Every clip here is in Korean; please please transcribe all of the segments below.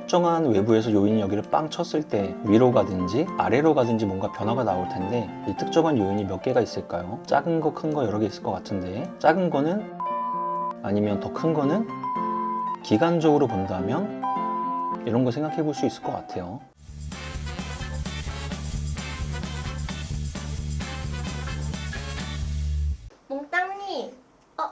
특정한 외부에서 요인이 여기를 빵 쳤을 때 위로 가든지 아래로 가든지 뭔가 변화가 나올 텐데 이 특정한 요인이 몇 개가 있을까요? 작은 거, 큰 거 여러 개 있을 것 같은데 작은 거는 아니면 더 큰 거는 기간적으로 본다면 이런 거 생각해 볼 수 있을 것 같아요. 몽땅님,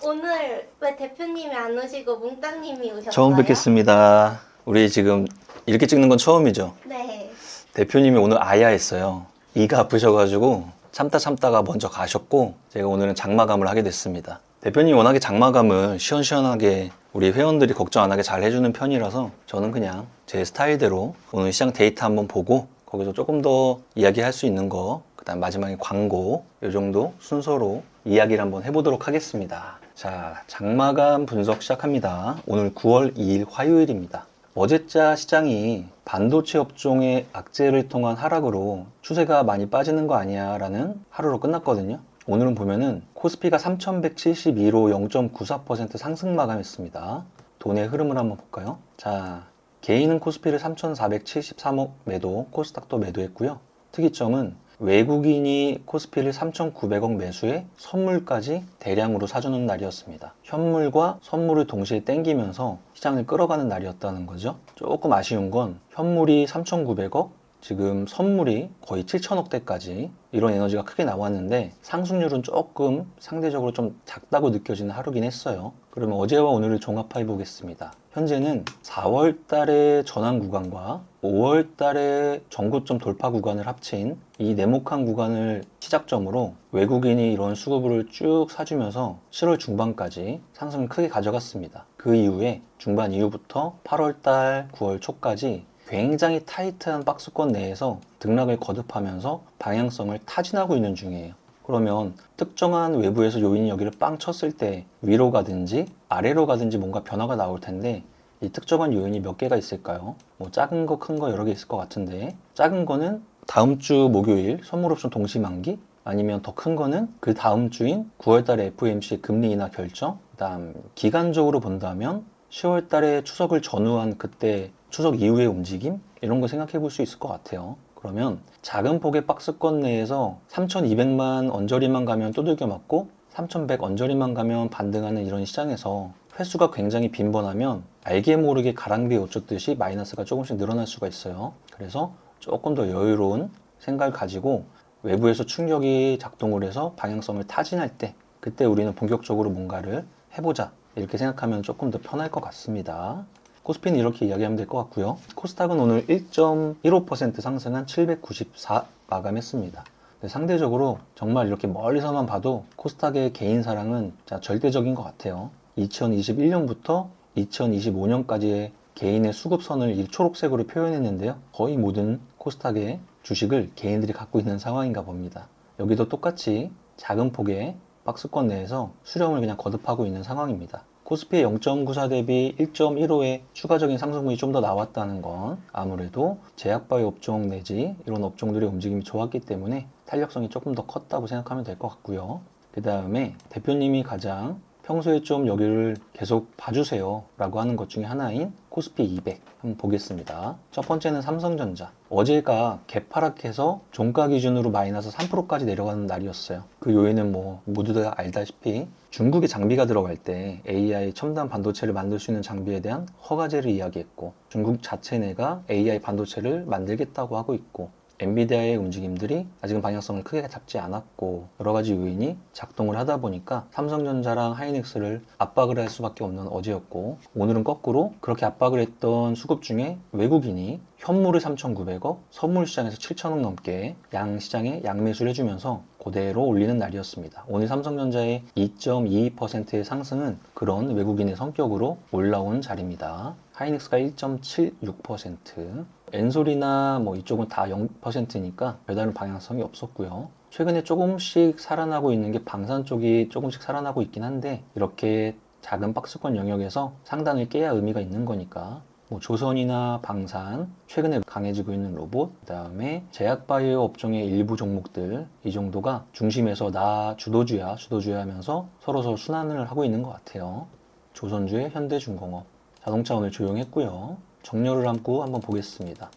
오늘 왜 대표님이 안 오시고 몽땅님이 오셨어요? 처음 뵙겠습니다. 우리 지금 이렇게 찍는 건 처음이죠? 네. 대표님이 오늘 아야했어요. 이가 아프셔가지고 참다가 먼저 가셨고 제가 오늘은 장마감을 하게 됐습니다. 대표님이 워낙에 장마감을 시원시원하게 우리 회원들이 걱정 안 하게 잘 해주는 편이라서 저는 그냥 제 스타일대로 오늘 시장 데이터 한번 보고 거기서 조금 더 이야기할 수 있는 거, 그 다음 마지막에 광고 이 정도 순서로 이야기를 한번 해보도록 하겠습니다. 자, 장마감 분석 시작합니다. 오늘 9월 2일 화요일입니다. 어제자 시장이 반도체 업종의 악재를 통한 하락으로 추세가 많이 빠지는 거 아니야 라는 하루로 끝났거든요. 오늘은 보면은 코스피가 3172로 0.94% 상승 마감했습니다. 돈의 흐름을 한번 볼까요? 자, 개인은 코스피를 3473억 매도, 코스닥도 매도했고요. 특이점은 외국인이 코스피를 3,900억 매수에 선물까지 대량으로 사주는 날이었습니다. 현물과 선물을 동시에 땡기면서 시장을 끌어가는 날이었다는 거죠. 조금 아쉬운 건 현물이 3,900억, 지금 선물이 거의 7천억대까지 이런 에너지가 크게 나왔는데 상승률은 조금 상대적으로 좀 작다고 느껴지는 하루긴 했어요. 그러면 어제와 오늘을 종합해 보겠습니다. 현재는 4월 달의 전환 구간과 5월 달의 전고점 돌파 구간을 합친 이 네모칸 구간을 시작점으로 외국인이 이런 수급을 쭉 사주면서 7월 중반까지 상승을 크게 가져갔습니다. 그 이후에 중반 이후부터 8월 달, 9월 초까지 굉장히 타이트한 박스권 내에서 등락을 거듭하면서 방향성을 타진하고 있는 중이에요. 그러면 특정한 외부에서 요인이 여기를 빵 쳤을 때 위로 가든지 아래로 가든지 뭔가 변화가 나올 텐데 이 특정한 요인이 몇 개가 있을까요? 뭐 작은 거, 큰 거 여러 개 있을 것 같은데 작은 거는 다음 주 목요일 선물옵션 동시 만기, 아니면 더 큰 거는 그 다음 주인 9월 달에 FOMC 금리 인하 결정, 그다음 기간적으로 본다면 10월 달에 추석을 전후한 그때 추석 이후의 움직임? 이런 거 생각해 볼 수 있을 것 같아요. 그러면 작은 폭의 박스권 내에서 3,200만 언저리만 가면 두들겨 맞고 3,100 언저리만 가면 반등하는 이런 시장에서 횟수가 굉장히 빈번하면 알게 모르게 가랑비에 옷 젖듯이 마이너스가 조금씩 늘어날 수가 있어요. 그래서 조금 더 여유로운 생각을 가지고 외부에서 충격이 작동을 해서 방향성을 타진할 때 그때 우리는 본격적으로 뭔가를 해보자 이렇게 생각하면 조금 더 편할 것 같습니다. 코스피는 이렇게 이야기하면 될 것 같고요. 코스닥은 오늘 1.15% 상승한 794 마감했습니다. 상대적으로 정말 이렇게 멀리서만 봐도 코스닥의 개인 사랑은 절대적인 것 같아요. 2021년부터 2025년까지의 개인의 수급선을 이 초록색으로 표현했는데요. 거의 모든 코스닥의 주식을 개인들이 갖고 있는 상황인가 봅니다. 여기도 똑같이 작은 폭의 박스권 내에서 수렴을 그냥 거듭하고 있는 상황입니다. 코스피의 0.94 대비 1.15의 추가적인 상승분이 좀 더 나왔다는 건 아무래도 제약바이오 업종 내지 이런 업종들의 움직임이 좋았기 때문에 탄력성이 조금 더 컸다고 생각하면 될 것 같고요. 그 다음에 대표님이 가장 평소에 좀 여기를 계속 봐주세요 라고 하는 것 중에 하나인 코스피 200 한번 보겠습니다. 첫 번째는 삼성전자. 어제가 개파락해서 종가 기준으로 마이너스 3%까지 내려가는 날이었어요. 그 요인은 뭐 모두 다 알다시피 중국에 장비가 들어갈 때 AI 첨단 반도체를 만들 수 있는 장비에 대한 허가제를 이야기했고, 중국 자체 내가 AI 반도체를 만들겠다고 하고 있고, 엔비디아의 움직임들이 아직은 방향성을 크게 잡지 않았고, 여러 가지 요인이 작동을 하다 보니까 삼성전자랑 하이닉스를 압박을 할 수밖에 없는 어제였고, 오늘은 거꾸로 그렇게 압박을 했던 수급 중에 외국인이 현물을 3,900억, 선물 시장에서 7,000억 넘게 양 시장에 양매수를 해주면서 그대로 올리는 날이었습니다. 오늘 삼성전자의 2.22%의 상승은 그런 외국인의 성격으로 올라온 자리입니다. 하이닉스가 1.76%, 엔솔이나 뭐 이쪽은 다 0%니까 별다른 방향성이 없었고요. 최근에 조금씩 살아나고 있는 게 방산 쪽이 조금씩 살아나고 있긴 한데, 이렇게 작은 박스권 영역에서 상단을 깨야 의미가 있는 거니까 뭐 조선이나 방산, 최근에 강해지고 있는 로봇, 그 다음에 제약바이오 업종의 일부 종목들, 이 정도가 중심에서 나 주도주야 하면서 서로 순환을 하고 있는 것 같아요. 조선주의 현대중공업, 자동차 오늘 조용했고요. 정렬을 함고 한번 보겠습니다.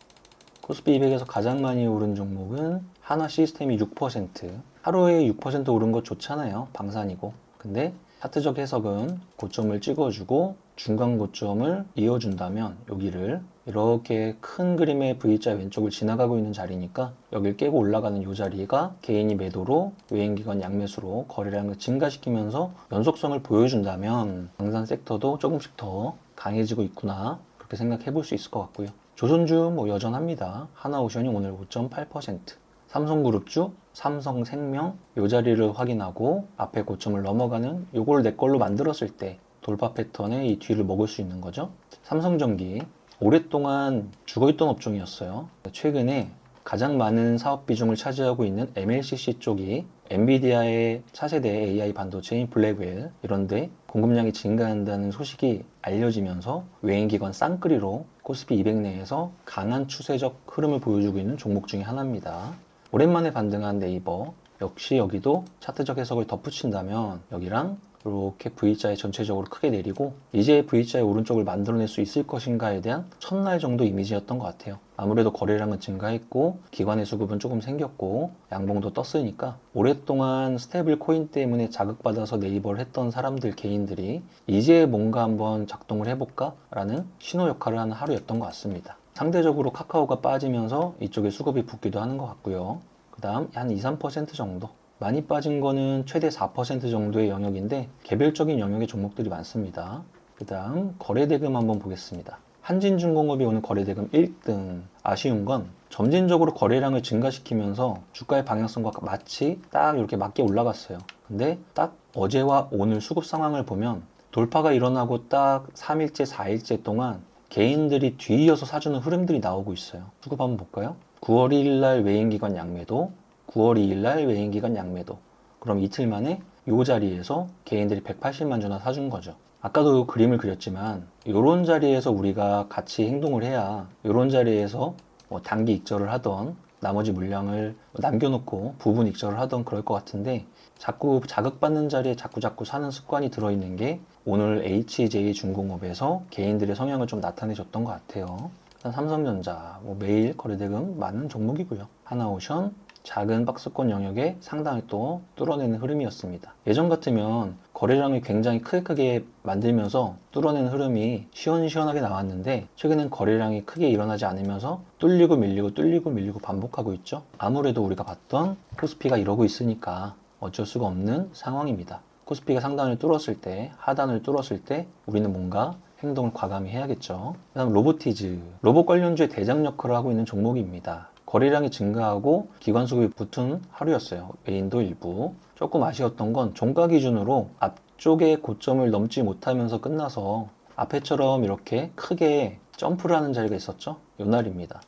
코스피 200에서 가장 많이 오른 종목은 하나 시스템이 6%. 하루에 6% 오른 거 좋잖아요. 방산이고. 근데 차트적 해석은 고점을 찍어주고 중간 고점을 이어준다면 여기를 이렇게 큰 그림의 V자 왼쪽을 지나가고 있는 자리니까 여길 깨고 올라가는 이 자리가 개인이 매도로 외인기관 양매수로 거래량을 증가시키면서 연속성을 보여준다면 방산 섹터도 조금씩 더 강해지고 있구나 그렇게 생각해 볼 수 있을 것 같고요. 조선주 뭐 여전합니다. 하나오션이 오늘 5.8%, 삼성그룹주, 삼성생명 이 자리를 확인하고 앞에 고점을 넘어가는 요걸 내 걸로 만들었을 때 돌파 패턴의 이 뒤를 먹을 수 있는 거죠. 삼성전기 오랫동안 죽어있던 업종이었어요. 최근에 가장 많은 사업 비중을 차지하고 있는 MLCC 쪽이 엔비디아의 차세대 AI 반도체인 블랙웰 이런데 공급량이 증가한다는 소식이 알려지면서 외인기관 쌍끌이로 코스피 200 내에서 강한 추세적 흐름을 보여주고 있는 종목 중에 하나입니다. 오랜만에 반등한 네이버 역시 여기도 차트적 해석을 덧붙인다면 여기랑 이렇게 V자에 전체적으로 크게 내리고 이제 V자의 오른쪽을 만들어낼 수 있을 것인가에 대한 첫날 정도 이미지였던 것 같아요. 아무래도 거래량은 증가했고 기관의 수급은 조금 생겼고 양봉도 떴으니까 오랫동안 스테이블 코인 때문에 자극받아서 네이버를 했던 사람들 개인들이 이제 뭔가 한번 작동을 해볼까? 라는 신호 역할을 하는 하루였던 것 같습니다. 상대적으로 카카오가 빠지면서 이쪽에 수급이 붙기도 하는 것 같고요. 그 다음 한 2-3% 정도 많이 빠진 거는 최대 4% 정도의 영역인데 개별적인 영역의 종목들이 많습니다. 그 다음 거래대금 한번 보겠습니다. 한진중공업이 오늘 거래대금 1등. 아쉬운 건 점진적으로 거래량을 증가시키면서 주가의 방향성과 마치 딱 이렇게 맞게 올라갔어요. 근데 딱 어제와 오늘 수급 상황을 보면 돌파가 일어나고 딱 3일째 4일째 동안 개인들이 뒤이어서 사주는 흐름들이 나오고 있어요. 수급 한번 볼까요? 9월 1일 날 외인기관 양매도 9월 2일 날 외인기관 양매도. 그럼 이틀 만에 이 자리에서 개인들이 180만 주나 사준 거죠. 아까도 그림을 그렸지만 이런 자리에서 우리가 같이 행동을 해야 이런 자리에서 뭐 단기 익절을 하던 나머지 물량을 남겨놓고 부분 익절을 하던 그럴 것 같은데 자꾸 자극받는 자리에 자꾸 사는 습관이 들어있는 게 오늘 HJ중공업에서 개인들의 성향을 좀 나타내줬던 것 같아요. 일단 삼성전자 뭐 매일 거래대금 많은 종목이고요. 하나오션 작은 박스권 영역에 상당히 또 뚫어내는 흐름이었습니다. 예전 같으면 거래량을 굉장히 크게 만들면서 뚫어내는 흐름이 시원시원하게 나왔는데 최근엔 거래량이 크게 일어나지 않으면서 뚫리고 밀리고 반복하고 있죠. 아무래도 우리가 봤던 코스피가 이러고 있으니까 어쩔 수가 없는 상황입니다. 코스피가 상단을 뚫었을 때, 하단을 뚫었을 때 우리는 뭔가 행동을 과감히 해야겠죠. 그다음 로보티즈, 로봇 관련주의 대장 역할을 하고 있는 종목입니다. 거래량이 증가하고 기관 수급이 붙은 하루였어요. 메인도 일부. 조금 아쉬웠던 건 종가 기준으로 앞쪽에 고점을 넘지 못하면서 끝나서 앞에처럼 이렇게 크게 점프를 하는 자리가 있었죠. 요날입니다.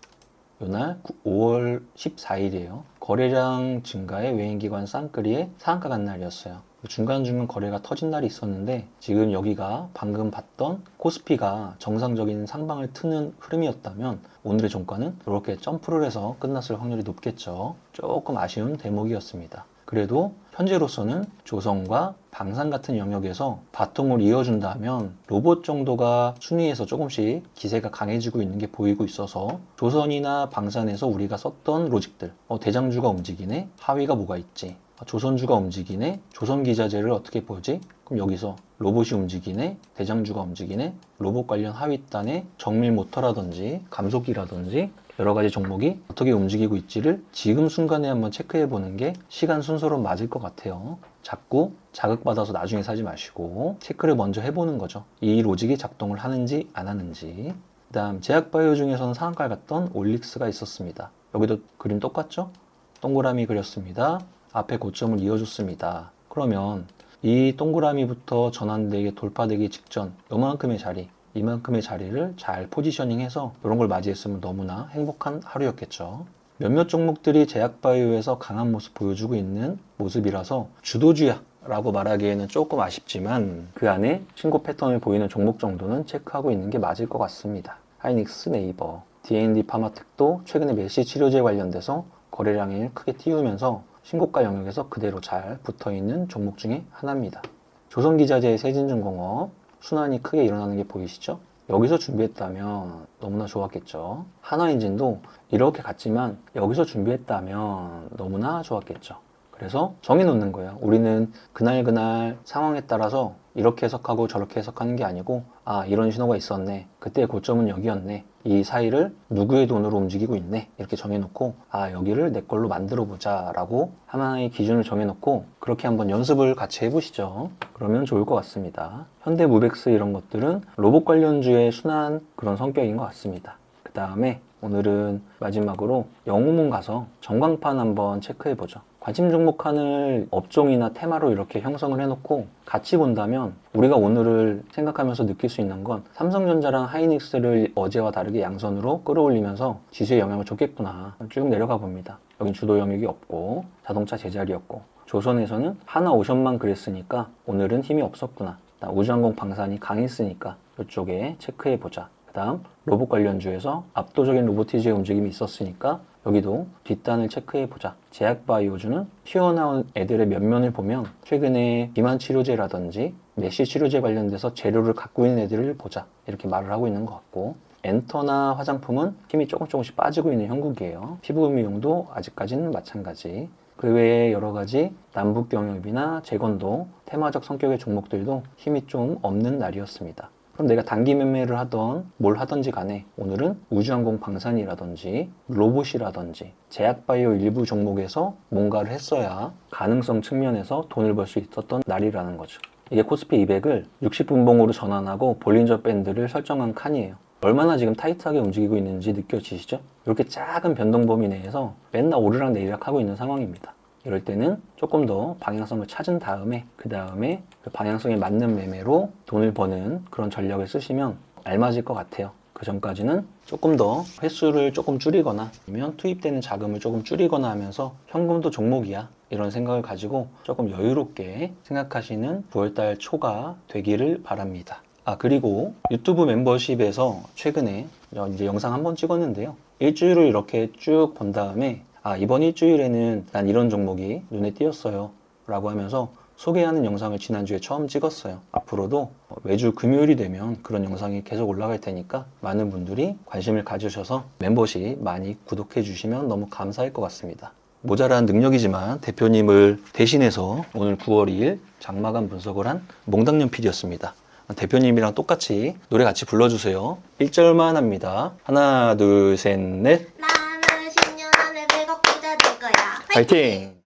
요날 5월 14일이에요. 거래량 증가에 외인기관 쌍끌이에 상한가 간 날이었어요. 중간중간 거래가 터진 날이 있었는데 지금 여기가 방금 봤던 코스피가 정상적인 상방을 트는 흐름이었다면 오늘의 종가는 이렇게 점프를 해서 끝났을 확률이 높겠죠. 조금 아쉬운 대목이었습니다. 그래도 현재로서는 조선과 방산 같은 영역에서 바통을 이어준다면 로봇 정도가 순위에서 조금씩 기세가 강해지고 있는 게 보이고 있어서 조선이나 방산에서 우리가 썼던 로직들 대장주가 움직이네? 하위가 뭐가 있지? 조선주가 움직이네? 조선기자재를 어떻게 보지? 그럼 여기서 로봇이 움직이네? 대장주가 움직이네? 로봇 관련 하위단의 정밀 모터라든지 감속기라든지 여러 가지 종목이 어떻게 움직이고 있지를 지금 순간에 한번 체크해 보는 게 시간 순서로 맞을 것 같아요. 자꾸 자극받아서 나중에 사지 마시고 체크를 먼저 해보는 거죠. 이 로직이 작동을 하는지 안 하는지. 그 다음 제약바이오 중에서는 상한가를 갔던 올릭스가 있었습니다. 여기도 그림 똑같죠? 동그라미 그렸습니다. 앞에 고점을 이어줬습니다. 그러면 이 동그라미부터 전환되게 돌파되기 직전 요만큼의 자리, 이만큼의 자리를 잘 포지셔닝해서 이런 걸 맞이했으면 너무나 행복한 하루였겠죠. 몇몇 종목들이 제약바이오에서 강한 모습 보여주고 있는 모습이라서 주도주야 라고 말하기에는 조금 아쉽지만 그 안에 신고 패턴을 보이는 종목 정도는 체크하고 있는 게 맞을 것 같습니다. 하이닉스, 네이버, D&D 파마텍도 최근에 메시 치료제 관련돼서 거래량이 크게 띄우면서 신고가 영역에서 그대로 잘 붙어있는 종목 중에 하나입니다. 조선기자재, 세진중공업 순환이 크게 일어나는 게 보이시죠? 여기서 준비했다면 너무나 좋았겠죠. 한화엔진도 이렇게 갔지만 여기서 준비했다면 너무나 좋았겠죠. 그래서 정해놓는 거예요. 우리는 그날 상황에 따라서 이렇게 해석하고 저렇게 해석하는 게 아니고, 아, 이런 신호가 있었네. 그때의 고점은 여기였네. 이 사이를 누구의 돈으로 움직이고 있네. 이렇게 정해놓고, 아, 여기를 내 걸로 만들어 보자 라고 하나의 기준을 정해놓고 그렇게 한번 연습을 같이 해보시죠. 그러면 좋을 것 같습니다. 현대무백스 이런 것들은 로봇 관련주의 순한 그런 성격인 것 같습니다. 그 다음에 오늘은 마지막으로 영웅문 가서 전광판 한번 체크해보죠. 관심 종목 칸을 업종이나 테마로 이렇게 형성을 해놓고 같이 본다면 우리가 오늘을 생각하면서 느낄 수 있는 건 삼성전자랑 하이닉스를 어제와 다르게 양선으로 끌어올리면서 지수에 영향을 줬겠구나. 쭉 내려가 봅니다. 여긴 주도 영역이 없고 자동차 제자리였고, 조선에서는 하나 오션만 그랬으니까 오늘은 힘이 없었구나. 우주항공 방산이 강했으니까 이쪽에 체크해보자. 그 다음 로봇 관련주에서 압도적인 로보티즈의 움직임이 있었으니까 여기도 뒷단을 체크해보자. 제약바이오주는 튀어나온 애들의 면면을 보면 최근에 비만 치료제라든지 메시 치료제 관련돼서 재료를 갖고 있는 애들을 보자. 이렇게 말을 하고 있는 것 같고, 엔터나 화장품은 힘이 조금씩 빠지고 있는 형국이에요. 피부 미용도 아직까지는 마찬가지. 그 외에 여러 가지 남북경협이나 재건도 테마적 성격의 종목들도 힘이 좀 없는 날이었습니다. 그럼 내가 단기 매매를 하던 뭘 하던지 간에 오늘은 우주항공 방산이라든지 로봇이라든지 제약바이오 일부 종목에서 뭔가를 했어야 가능성 측면에서 돈을 벌 수 있었던 날이라는 거죠. 이게 코스피 200을 60분봉으로 전환하고 볼린저 밴드를 설정한 칸이에요. 얼마나 지금 타이트하게 움직이고 있는지 느껴지시죠? 이렇게 작은 변동 범위 내에서 맨날 오르락 내리락 하고 있는 상황입니다. 이럴 때는 조금 더 방향성을 찾은 다음에 그 방향성에 맞는 매매로 돈을 버는 그런 전략을 쓰시면 알맞을 것 같아요. 그 전까지는 조금 더 횟수를 조금 줄이거나 아니면 투입되는 자금을 조금 줄이거나 하면서 현금도 종목이야 이런 생각을 가지고 조금 여유롭게 생각하시는 9월달 초가 되기를 바랍니다. 그리고 유튜브 멤버십에서 최근에 이제 영상 한번 찍었는데요. 일주일을 이렇게 쭉 본 다음에 이번 일주일에는 난 이런 종목이 눈에 띄었어요 라고 하면서 소개하는 영상을 지난주에 처음 찍었어요. 앞으로도 매주 금요일이 되면 그런 영상이 계속 올라갈 테니까 많은 분들이 관심을 가지셔서 멤버십 많이 구독해 주시면 너무 감사할 것 같습니다. 모자란 능력이지만 대표님을 대신해서 오늘 9월 2일 장마감 분석을 한 몽당년 PD였습니다. 대표님이랑 똑같이 노래 같이 불러주세요. 1절만 합니다. 하나, 둘, 셋, 넷. 나는 10년 안에 100억 부자 될 거야. 파이팅!